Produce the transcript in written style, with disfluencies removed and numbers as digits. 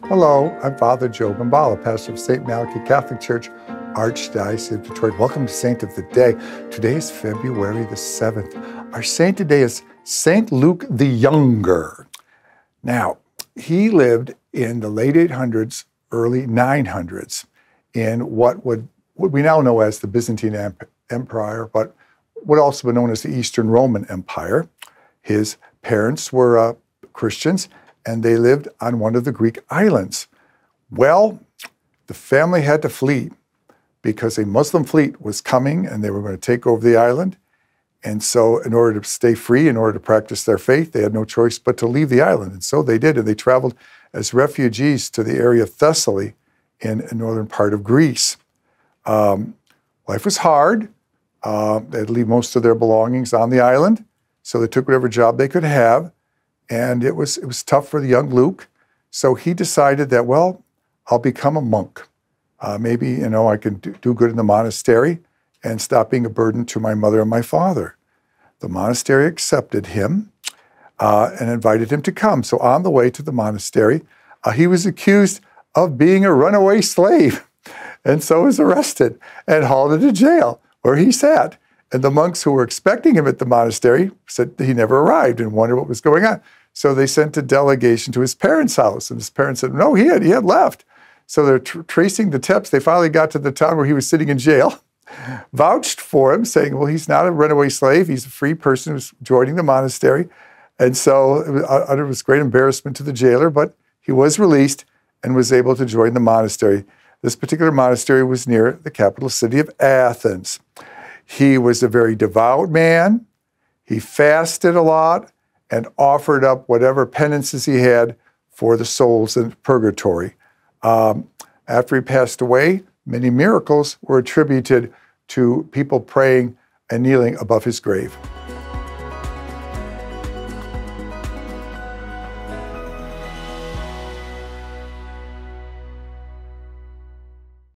Hello, I'm Father Joe Gambala, pastor of St. Malachy Catholic Church, Archdiocese of Detroit. Welcome to Saint of the Day. Today is February the 7th. Our saint today is Saint Luke the Younger. Now, he lived in the late 800s, early 900s in what we now know as the Byzantine Empire, but would also be known as the Eastern Roman Empire. His parents were Christians, and they lived on one of the Greek islands. Well, the family had to flee because a Muslim fleet was coming and they were going to take over the island. And so in order to stay free, in order to practice their faith, they had no choice but to leave the island. And so they did, and they traveled as refugees to the area of Thessaly in the northern part of Greece. Life was hard. They had to leave most of their belongings on the island, so they took whatever job they could have. And it was tough for the young Luke. So he decided that, well, I'll become a monk. Maybe, I can do good in the monastery and stop being a burden to my mother and my father. The monastery accepted him and invited him to come. So on the way to the monastery, he was accused of being a runaway slave, and so was arrested and hauled into jail where he sat. And the monks who were expecting him at the monastery said he never arrived and wondered what was going on. So they sent a delegation to his parents' house, and his parents said, no, he had left. So they're tracing the steps. They finally got to the town where he was sitting in jail, vouched for him, saying, well, he's not a runaway slave. He's a free person who's joining the monastery. And so it was great embarrassment to the jailer, but he was released and was able to join the monastery. This particular monastery was near the capital city of Athens. He was a very devout man. He fasted a lot and offered up whatever penances he had for the souls in purgatory. After he passed away, many miracles were attributed to people praying and kneeling above his grave.